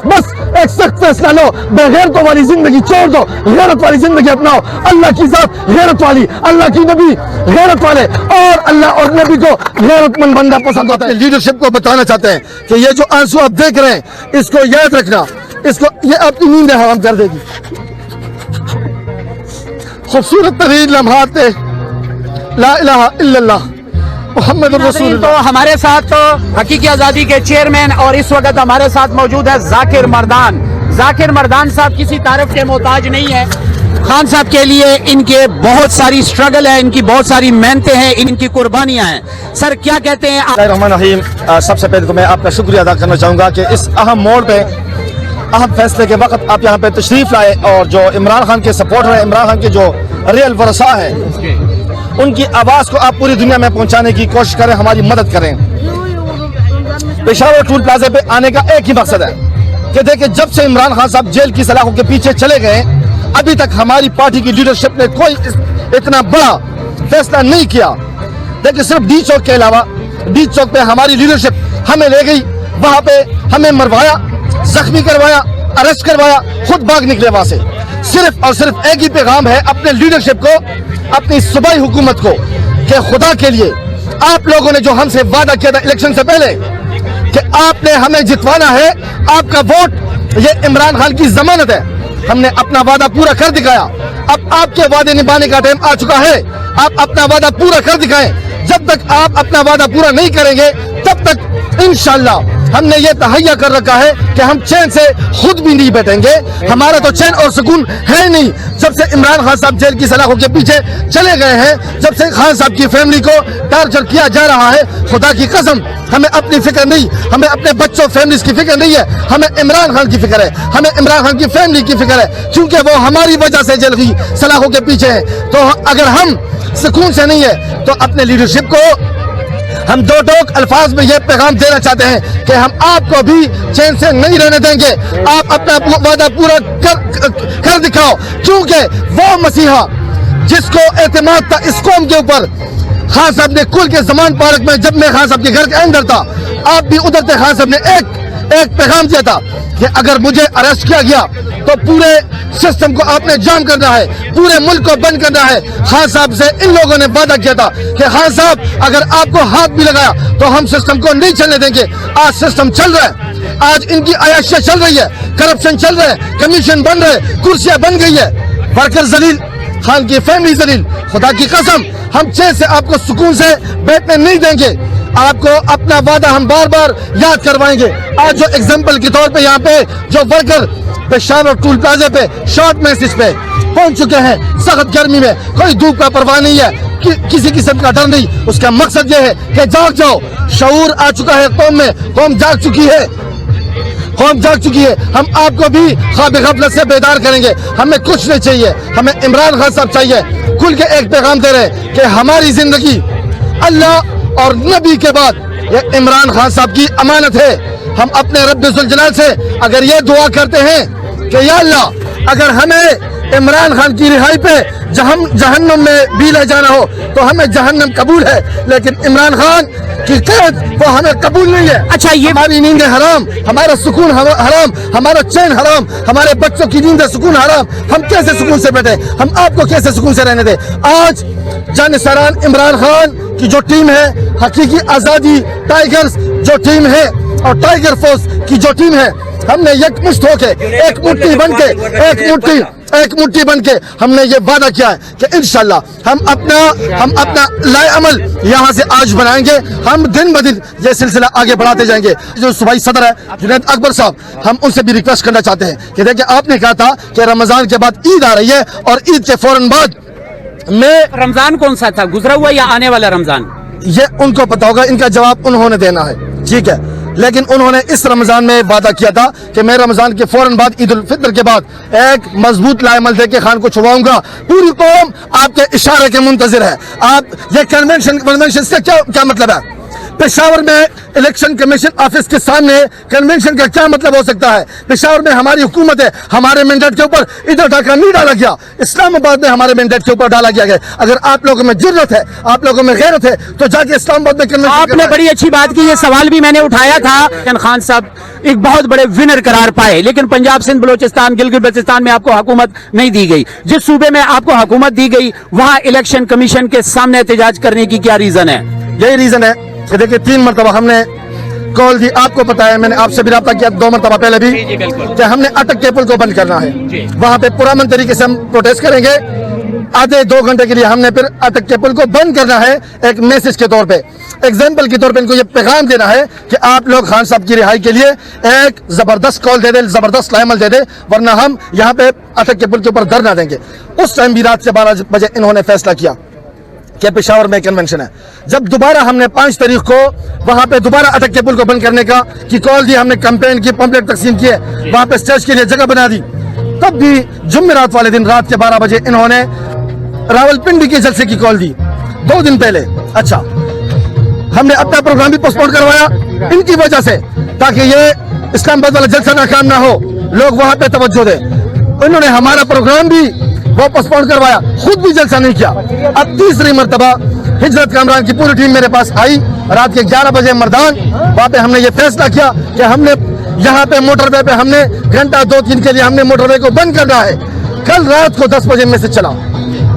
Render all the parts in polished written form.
बस एक सख्त फैसला लो, बेगैरतों वाली जिंदगी छोड़ दो, गैरत वाली जिंदगी अपनाओ। अल्लाह की जात गैरत वाली, अल्लाह की नबी गैरत वाले, और अल्लाह और नबी को गैरतमंद बंदा पसंद होता है। लीडरशिप को बताना चाहते हैं कि ये जो आंसू आप देख रहे हैं, इसको याद रखना, इसको ये आपकी नींद हराम कर देगी। खूबसूरत तरीन लम्हात ला इलाहा इल्लल्लाह मुहम्मद रसूलुल्लाह। तो हमारे साथ तो हकीकी आज़ादी के चेयरमैन और इस वक्त हमारे साथ मौजूद है जाकिर मर्दान। जाकिर मर्दान साहब किसी तारीफ के मोहताज नहीं है। खान साहब के लिए इनके बहुत सारी स्ट्रगल है, इनकी बहुत सारी मेहनतें हैं, इनकी कुर्बानियां हैं। सर क्या कहते हैं आप? रहमान सबसे पहले तो मैं आपका शुक्रिया अदा करना चाहूँगा कि इस अहम मोड़ पे, अहम फैसले के वक्त आप यहाँ पे तशरीफ लाए, और जो इमरान खान के सपोर्टर है, इमरान खान के जो रियल वरसा है, उनकी आवाज़ को आप पूरी दुनिया में पहुँचाने की कोशिश करें, हमारी मदद करें। पेशावर टूल प्लाजा पे आने का एक ही मकसद है कि देखिए, जब से इमरान खान साहब जेल की सलाखों के पीछे चले गए, अभी तक हमारी पार्टी की लीडरशिप ने कोई इतना बड़ा फैसला नहीं किया। देखिए, सिर्फ डी चौक के अलावा, डी चौक पे हमारी लीडरशिप हमें ले गई, वहाँ पे हमें मरवाया, जख्मी करवाया, अरेस्ट करवाया, खुद भाग निकले वहाँ से। सिर्फ और सिर्फ एक ही पैगाम है अपने लीडरशिप को, अपनी सूबाई हुकूमत को, कि खुदा के लिए आप लोगों ने जो हमसे वादा किया था इलेक्शन से पहले कि आपने हमें जितवाना है, आपका वोट ये इमरान खान की जमानत है, हमने अपना वादा पूरा कर दिखाया। अब आपके वादे निभाने का टाइम आ चुका है, आप अपना वादा पूरा कर दिखाएं। जब तक आप अपना वादा पूरा नहीं करेंगे, तब तक इंशाअल्लाह हमने ये तहैया कर रखा है कि हम चैन से खुद भी नहीं बैठेंगे। हमारा तो चैन और सुकून है नहीं, जब से इमरान खान साहब जेल की सलाखों के पीछे चले गए हैं, जब से खान साहब की फैमिली को टार्चर किया जा रहा है। खुदा की कसम, हमें अपनी फिक्र नहीं, हमें अपने बच्चों फैमिलीज की फिक्र नहीं है, हमें इमरान खान की फिक्र है, हमें इमरान खान की फैमिली की फिक्र है, क्योंकि वो हमारी वजह से जेल की सलाखों के पीछे है। तो अगर हम सुकून से नहीं है, तो अपने लीडरशिप को हम दो टोक अल्फाज में ये पैगाम देना चाहते हैं कि हम आपको भी चैन से नहीं रहने देंगे। आप अपना वादा पूरा कर दिखाओ, क्योंकि वो मसीहा जिसको एतमाद था इस कौम के ऊपर, खान साहब ने कुल के जमान पार्क में, जब मैं खान साहब के घर के अंदर था, आप भी उधर थे, खान साहब ने एक पैगाम दिया था कि अगर मुझे अरेस्ट किया गया तो पूरे सिस्टम को आपने जाम करना है, पूरे मुल्क को बंद करना है। खान साहब से इन लोगों ने वादा किया था कि खान साहब अगर आपको हाथ भी लगाया तो हम सिस्टम को नहीं चलने देंगे। आज सिस्टम चल रहा है, आज इनकी अयाशियां चल रही है, करप्शन चल रहा है, कमीशन बन रहे, कुर्सियां बन गई है, वर्कर जलील, खान की फैमिली जलील। खुदा की कसम, हम चैन से आपको सुकून से बैठने नहीं देंगे। आपको अपना वादा हम बार बार याद करवाएंगे। आज जो एग्जाम्पल के तौर पे यहाँ पे जो वर्कर पेशावर टूल प्लाजा पे शॉर्ट मैसेज पे पहुंच चुके हैं, सख्त गर्मी में, कोई धूप का परवाह नहीं है, किसी किस्म का डर नहीं। उसका मकसद ये है कि जाग जाओ, शऊर आ चुका है कौम में, कौम जाग चुकी है, कौम जाग चुकी है। हम आपको भी ख्वाब गफलत से बेदार करेंगे। हमें कुछ नहीं चाहिए, हमें इमरान खान साहब चाहिए। खुल के एक पैगाम दे रहे कि हमारी जिंदगी अल्लाह और नबी के बाद ये इमरान खान साहब की अमानत है। हम अपने रब्बे जुल जलाल से अगर ये दुआ करते हैं कि या अल्लाह, अगर हमें इमरान खान की रिहाई पे जहन्नम में भी ले जाना हो तो हमें जहन्नम कबूल है, लेकिन इमरान खान की कैद वो हमें कबूल नहीं है। अच्छा, ये हमारी नींद हराम, हमारा सुकून हराम, हमारा चैन हराम, हमारे बच्चों की नींद सुकून हराम। हम कैसे सुकून से बैठे, हम आपको कैसे सुकून से रहने दे। आज जानिसारान इमरान खान की जो टीम है, हकीकी आजादी टाइगर्स जो टीम है और टाइगर फोर्स की जो टीम है, हमने यकमुश्त होके एक मुट्ठी बन के हमने ये वादा किया है कि इंशाल्लाह हम अपना लाए अमल यहाँ से आज बनाएंगे। हम दिन ब दिन ये सिलसिला आगे बढ़ाते जाएंगे। जो सूबाई सदर है जुनैद अकबर साहब, हम उनसे भी रिक्वेस्ट करना चाहते हैं कि देखिए, आपने कहा था कि रमजान के बाद ईद आ रही है और ईद के फौरन बाद में रमजान कौन सा था, गुजरा हुआ या आने वाला रमजान? ये उनको पता होगा, इनका जवाब उन्होंने देना है, ठीक है। लेकिन उन्होंने इस रमजान में वादा किया था कि मैं रमजान के फौरन बाद ईद उल फितर के बाद एक मजबूत लाएमल दे के खान को छुड़वाऊंगा। पूरी कौम आपके इशारे के मुंतजिर है। आप ये कन्वेंशन से क्या मतलब है? पेशावर में इलेक्शन कमीशन ऑफिस के सामने कन्वेंशन का क्या मतलब हो सकता है? पेशावर में हमारी हुकूमत है, हमारे मैंडेट के ऊपर इधर डाका नहीं डाला गया, इस्लामाबाद में हमारे मैंडेट के ऊपर डाला गया। अगर आप लोगों में जुर्रत है, आप लोगों में गैरत है, तो जाके इस्लामाबाद में कन्वेंशन। आपने बड़ी अच्छी बात की, ये सवाल भी मैंने उठाया था। इमरान खान साहब एक बहुत बड़े विनर करार पाए, लेकिन पंजाब सिंध बलोचिस्तान गिलगित बल्तिस्तान में आपको हुकूमत नहीं दी गई। जिस सूबे में आपको हुकूमत दी गई वहां इलेक्शन कमीशन के सामने एहतजाज करने की क्या रीजन है? यही रीजन है कि देखिए 3 मरतबा हमने कॉल दी, आपको पता है, मैंने आपसे भी रब्ता किया 2 मरतबा पहले भी कि हमने अटक के पुल को बंद करना है। वहां पे पुरअमन तरीके से हम प्रोटेस्ट करेंगे। आधे 2 घंटे के लिए हमने फिर अटक के पुल को बंद करना है, एक मैसेज के तौर पे, एग्जाम्पल के तौर पे इनको ये पैगाम देना है कि आप लोग खान साहब की रिहाई के लिए एक जबरदस्त कॉल दे दे, जबरदस्त लाइमल दे दे, वरना हम यहाँ पे अटक के पुल के ऊपर धरना देंगे। उस टाइम भी रात के 12 बजे इन्होंने फैसला किया कि पेशावर में कन्वेंशन है। जब दोबारा हमने 5 तारीख को वहां पे दोबारा अटक के पुल को बंद करने का की कॉल दी, हमने कैंपेन की, पंपलेट तकसीम किए, वहां पे स्टेज के लिए जगह बना दी, तब भी जुम्मेरात वाले दिन रात के 12 बजे इन्होंने रावलपिंडी के जलसे की कॉल दी 2 दिन पहले। अच्छा, हमने अपना प्रोग्राम भी पोस्टपोन करवाया इनकी वजह से, ताकि ये इस्लामाबाद वाला जलसा नाकाम ना हो, लोग वहां पे तवज्जो दे। इन्होंने हमारा प्रोग्राम भी वो पोस्टपोन करवाया, खुद भी जलसा नहीं किया। अब तीसरी मरतबा हिजरत कामरान की पूरी टीम मेरे पास आई रात के 11 बजे मर्दान। वहां पे हमने ये फैसला किया कि हमने यहाँ पे मोटरवे पे हमने घंटा 2-3 के लिए हमने मोटरवे को बंद करना है। कल रात को 10 बजे मैसेज चला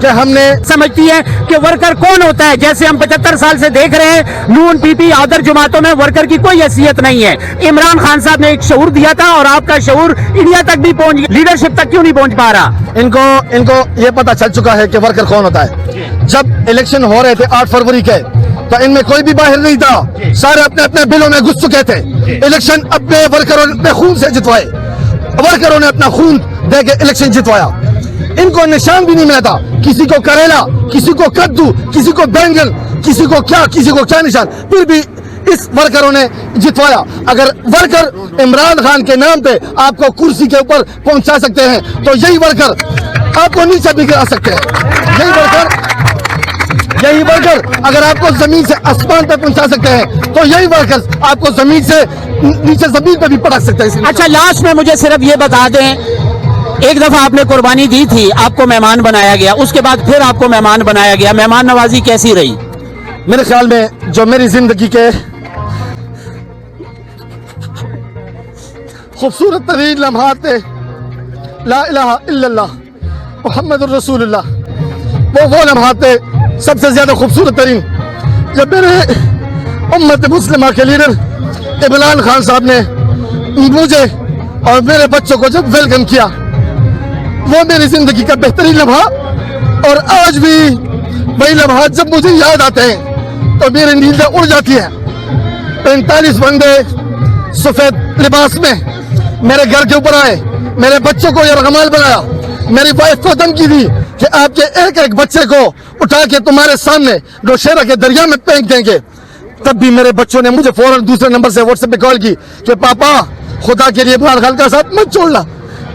कि हमने समझती है कि वर्कर कौन होता है। जैसे हम 75 साल से देख रहे हैं, नून पीपी अदर जमातों में वर्कर की कोई हैसियत नहीं है। इमरान खान साहब ने एक शऊर दिया था और आपका शऊर इंडिया तक भी पहुंच गया, लीडरशिप तक क्यों नहीं पहुंच पा रहा? इनको ये पता चल चुका है कि वर्कर कौन होता है। जब इलेक्शन हो रहे थे 8 फरवरी के, तो इनमें कोई भी बाहर नहीं था, सारे अपने अपने बिलों में घुस चुके थे। इलेक्शन अपने वर्करों ने अपने खून से जितवाए, वर्करों ने अपना खून दे के इलेक्शन जितवाया। इनको निशान भी नहीं मिला था, किसी को करेला, किसी को कद्दू, किसी को बैंगन, किसी को क्या निशान, फिर भी इस वर्करों ने जितवाया। अगर वर्कर इमरान खान के नाम पे आपको कुर्सी के ऊपर पहुंचा सकते हैं, तो यही वर्कर आपको नीचे भी गिरा सकते हैं। यही वर्कर अगर आपको जमीन से आसमान पे पहुंचा सकते हैं, तो यही वर्कर आपको जमीन से नीचे जमीन पे भी पटक सकते हैं। अच्छा, लास्ट में मुझे सिर्फ ये बता दें, एक दफा आपने कुर्बानी दी थी, आपको मेहमान बनाया गया, उसके बाद फिर आपको मेहमान बनाया गया, मेहमान नवाजी कैसी रही? मेरे ख्याल में जो मेरी जिंदगी के खूबसूरत तरीन लम्हात थे, ला इलाहा इल्लल्लाह मुहम्मदुर रसूलुल्लाह, वो लम्हात थे सबसे ज्यादा खूबसूरत तरीन, जब मेरे उम्मत मुस्लिमा के लीडर इमरान खान साहब ने मुझे और मेरे बच्चों को जब वेलकम किया, वो मेरी जिंदगी का बेहतरीन लम्हा। और आज भी वही लम्हा जब मुझे याद आते हैं तो मेरी नींदें उड़ जाती हैं। 45 बंदे सफेद लिबास में मेरे घर के ऊपर आए, मेरे बच्चों को यरगमाल बनाया, मेरी वाइफ को धमकी दी कि आपके एक एक बच्चे को उठा के तुम्हारे सामने नौशेरा के दरिया में फेंक देंगे। तब भी मेरे बच्चों ने मुझे फौरन दूसरे नंबर से व्हाट्सएप पे कॉल की कि पापा खुदा के लिए इमरान खान का साथ मत छोड़ना।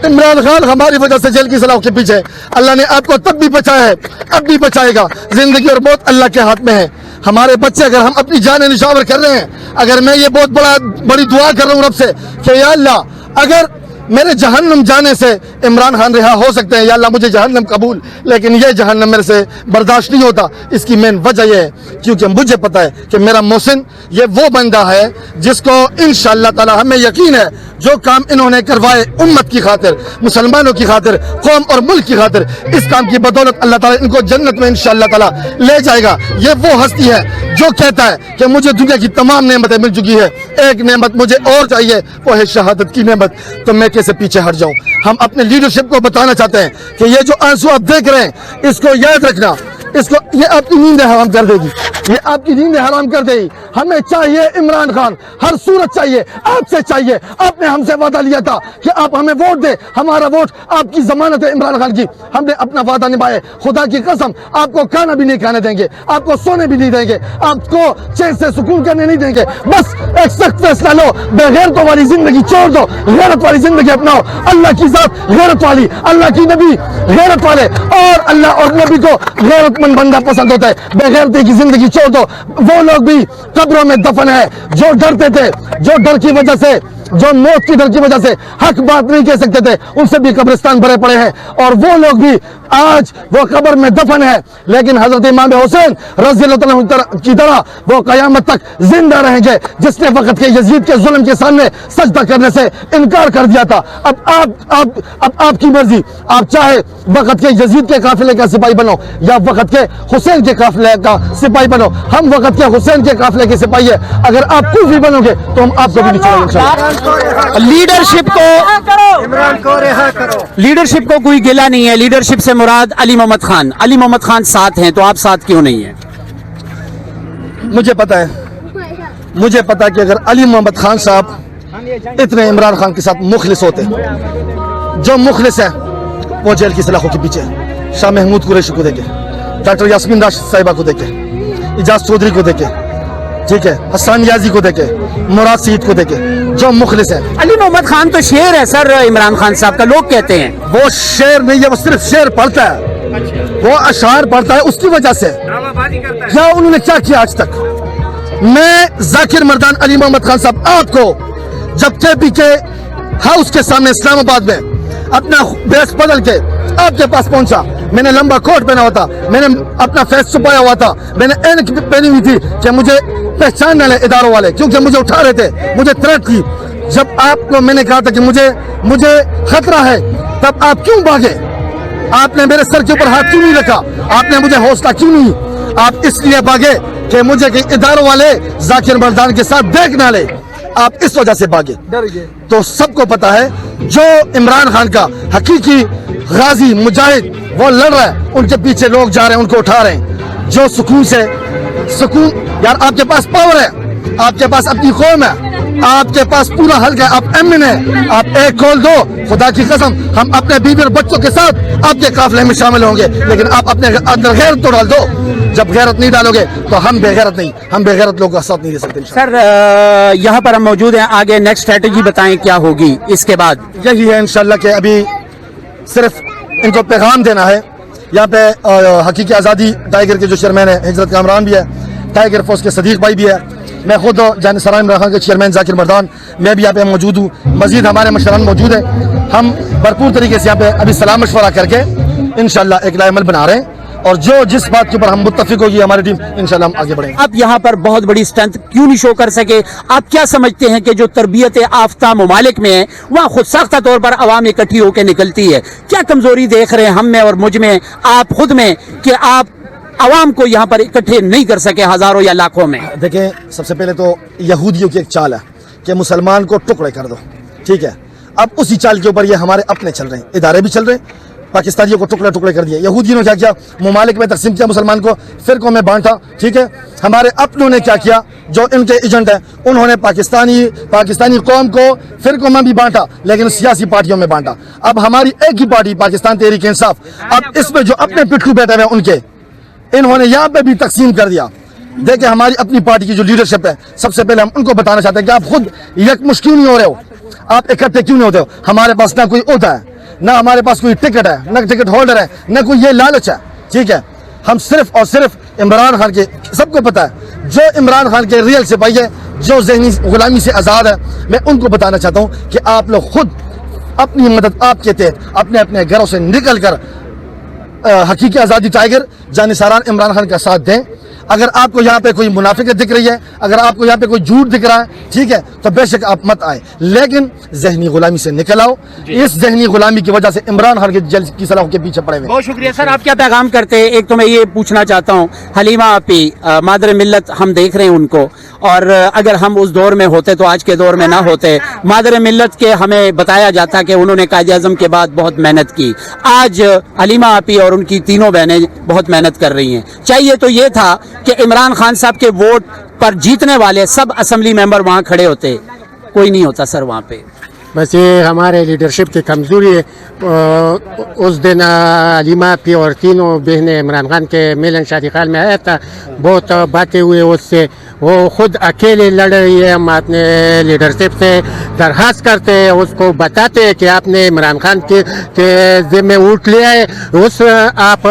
इमरान खान हमारी वजह से जेल की सलाखों के पीछे, अल्लाह ने आपको तब भी बचाया है, अब भी बचाएगा। जिंदगी और मौत अल्लाह के हाथ में है। हमारे बच्चे, अगर हम अपनी जान निशावर कर रहे हैं, अगर मैं ये बहुत बड़ी दुआ कर रहा हूँ रब से कि या अल्लाह, अगर मेरे जहन्नम जाने से इमरान खान रिहा हो सकते हैं, या अल्लाह मुझे जहन्नम कबूल, लेकिन ये जहन्नम मेरे से बर्दाश्त नहीं होता। इसकी मेन वजह यह है क्योंकि मुझे पता है कि मेरा मोहसिन ये वो बंदा है जिसको इंशाअल्लाह ताला, हमें यकीन है, जो काम इन्होंने करवाए उम्मत की खातिर, मुसलमानों की खातिर, कौम और मुल्क की खातिर, इस काम की बदौलत अल्लाह ताला इनको जन्नत में इंशाअल्लाह ताला ले जाएगा। ये वो हस्ती है जो कहता है कि मुझे दुनिया की तमाम नेमतें मिल चुकी है, एक नेमत मुझे और चाहिए, वो है शहादत की नेमत। तो मैं कैसे पीछे हट जाऊं? हम अपने लीडरशिप को बताना चाहते हैं कि ये जो आंसू आप देख रहे हैं, इसको याद रखना, इसको, ये आपकी नींदें हराम कर देगी, ये आपकी नींदें हराम कर देगी। हमें चाहिए इमरान खान, हर सूरत चाहिए, आपसे चाहिए। आपने हमसे वादा लिया था कि आप हमें वोट दे, हमारा वोट आपकी जमानत है इमरान खान की। हमने अपना वादा निभाया, खुदा की कसम आपको खाना भी नहीं खाने देंगे, आपको सोने भी नहीं देंगे, आपको चैन से सुकून करने नहीं देंगे। बस एक सख्त फैसला लो, बेगैरतों वाली जिंदगी छोड़ दो, गैरत वाली जिंदगी अपनाओ। अल्लाह की जात गैरत वाली, अल्लाह की नबी गैरत वाले, और अल्लाह और नबी को गैरतमंद बंदा पसंद होता है। बेगैरती की जिंदगी छोड़ दो, वो लोग भी कब्रों में दफन है। जो डरते थे, जो डर की वजह से, जो मौत की डर की वजह से हक बात नहीं कह सकते थे, उनसे भी कब्रिस्तान भरे पड़े हैं और वो लोग भी आज वो कब्र में दफन है। लेकिन हजरत इमाम हुसैन रज़ी अल्लाह अन्हु की तरह वो क़यामत तक जिंदा रहेंगे, जिसने वक्त के यजीद के जुल्म के सामने सजदा करने से इनकार कर दिया था। अब आपकी मर्जी, आप चाहे वक्त के यजीद के काफिले का सिपाही बनो या वक्त के हुसैन के काफिले का सिपाही बनो। हम वक्त के हुसैन के काफिले के सिपाही है। अगर आप कूफी बनोगे तो हम आपको भी नहीं छोड़ेंगे इंशाअल्लाह। लीडरशिप को कोई गिला नहीं है। लीडरशिप से मुराद अली मोहम्मद खान। अली मोहम्मद खान साथ हैं तो आप साथ क्यों नहीं हैं? मुझे पता है कि अगर अली मोहम्मद खान साहब इतने इमरान खान के साथ मुखलिस होते, जो मुखलिस है वो जेल की सलाखों के पीछे है। शाह महमूद कुरैशी को देखे, डॉक्टर यास्मीन राशिद साहिबा को देखे, इजाज चौधरी को देखे, ठीक है, हसन याजी को देखे, मुराद सईद को देखे, जो मुखलिस है। अली मोहम्मद खान तो शेर है सर इमरान खान साहब का, लोग कहते हैं। वो शेर नहीं है, वो सिर्फ शेर पढ़ता है, वो अशार पढ़ता है। उसकी वजह से क्या उन्होंने क्या किया आज तक? मैं जाकिर मर्दान अली मोहम्मद खान साहब आपको जब केपी के हाउस के सामने इस्लामाबाद में अपना बेस बदल के आपके पास पहुंचा, मैंने लंबा कोट पहना हुआ था, मैंने अपना फेस छुपाया हुआ था, मैंने ऐनक पहनी हुई थी कि मुझे पहचान न ले इदारों वाले, क्योंकि मुझे उठा रहे थे, मुझे थ्रेट की। जब आपको मैंने कहा था कि मुझे खतरा है, तब आप क्यों भागे? आपने मेरे सर के ऊपर हाथ क्यों नहीं रखा? आपने मुझे हौसला क्यों नहीं? आप इसलिए भागे कि मुझे कि इदारों वाले जाकिर मर्दान के साथ देख ना ले, आप इस वजह से भागे। डर गए। तो सबको पता है जो इमरान खान का हकीकी गाजी मुजाहिद वो लड़ रहा है, उनके पीछे लोग जा रहे हैं, उनको उठा रहे हैं। जो सुकून यार, आपके पास पावर है, आपके पास अपनी कौम है, आपके पास पूरा हल्का है, आप एमएन है, आप एक कॉल दो, खुदा की कसम हम अपने बीवी और बच्चों के साथ आपके काफिले में शामिल होंगे। लेकिन आप अपने अंदर गैरत तो डाल दो। जब गैरत नहीं डालोगे तो हम बेगैरत नहीं, हम बेगैरत लोगों का साथ नहीं दे सकते। सर यहाँ पर हम मौजूद हैं, आगे नेक्स्ट स्ट्रेटेजी बताएं क्या होगी इसके बाद? यही है इंशाल्लाह कि अभी सिर्फ इनको पैगाम देना है। यहाँ पे हकीकी आज़ादी टाइगर के जो चेयरमैन है हिजरत कामरान भी है, टाइगर फोर्स के सदीक भाई भी है, मैं खुद जानिसारान इमरान खान के चेयरमैन जाकिर मर्दान, मैं भी यहाँ पे मौजूद हूँ। मजीद हमारे मशरान मौजूद है। हम भरपूर तरीके से यहाँ पे अभी सलाह मशवरा करके इंशाल्लाह एक लाएमल बना रहे हैं और जो जिस बात के ऊपर हम मुत्तफिक होगी हमारी टीम, इंशाल्लाह हम आगे बढ़ेंगे। आप यहाँ पर बहुत बड़ी स्ट्रेंथ क्यों नहीं शो कर सके? आप क्या समझते हैं कि जो तरबियत आफ्ता ममालिक में है वहाँ खुद साख्ता तौर पर आवाम इकट्ठी होकर निकलती है, क्या कमजोरी देख रहे हैं हम में और मुझ में, आप खुद में, कि आप आवाम को यहाँ पर इकट्ठे नहीं कर सके हजारों या लाखों में? देखें, सबसे पहले तो यहूदियों की एक चाल है कि मुसलमान को टुकड़े कर दो, ठीक है। अब उसी चाल के ऊपर ये हमारे अपने चल रहे हैं, इदारे भी चल रहे हैं। पाकिस्तानियों को टुकड़े टुकड़े कर दिया, यहूदियों ने क्या किया, ममालिक में तकसीम किया, मुसलमान को फिरकों में बांटा, ठीक है। हमारे अपनों ने क्या किया, जो इनके एजेंट हैं, उन्होंने पाकिस्तानी कौम को फिरकों में भी बांटा, लेकिन सियासी पार्टियों में बांटा। अब हमारी एक ही पार्टी पाकिस्तान तहरीक इंसाफ, अब इसमें जो अपने पिट्ठू बैठे हुए उनके, इन्होंने यहाँ पे भी तकसीम कर दिया। देखिए हमारी अपनी पार्टी की जो लीडरशिप है, सबसे पहले हम उनको बताना चाहते हैं कि आप खुद यकमुश्त क्यों नहीं हो रहे हो, आप इकट्ठे क्यों नहीं होते हो। हमारे पास ना कोई ओहदा है, ना हमारे पास कोई टिकट है, ना टिकट होल्डर है, ना कोई ये लालच है, ठीक है। हम सिर्फ और सिर्फ इमरान खान के, सबको पता है जो इमरान खान के रियल सिपाही है, जो ज़हनी गुलामी से आज़ाद है, मैं उनको बताना चाहता हूँ कि आप लोग खुद अपनी मदद आपके तहत अपने अपने घरों से निकल कर हकीकी आज़ादी टाइगर जानिसारान इमरान खान का साथ दें। अगर आपको यहाँ पे कोई मुनाफिकत दिख रही है, अगर आपको यहाँ पे कोई झूठ दिख रहा है, ठीक है, तो बेशक आप मत आए, लेकिन जहनी गुलामी से निकल आओ। इस जहनी गुलामी की वजह से इमरान खान के जेल की सलाखों के पीछे पड़े हुए। बहुत शुक्रिया सर, आप क्या पैगाम करते हैं? एक तो मैं ये पूछना चाहता हूँ, हलीमा आपी मादर मिल्लत हम देख रहे हैं उनको, और अगर हम उस दौर में होते तो आज के दौर में ना होते। मादर मिल्लत के हमें बताया जाता कि उन्होंने कायद-ए-आज़म के बाद बहुत मेहनत की। आज हलीमा आपी और उनकी तीनों बहनें बहुत मेहनत कर रही हैं। चाहिए तो ये था कि इमरान खान साहब के वोट पर जीतने वाले सब असेंबली मेंबर वहाँ खड़े होते, कोई नहीं होता सर वहाँ पे। बस ये हमारे लीडरशिप की कमज़ोरी है। उस दिन हलीमा पी और तीनों बहनें इमरान खान के मिलन शादी खाल में आया था, बहुत बातें हुए उससे, वो खुद अकेले लड़ रही है। हम अपने लीडरशिप से दरख्वास्त करते हैं, उसको बताते हैं कि आपने इमरान खान के ज़िम्मे उठ लिया है, उस आप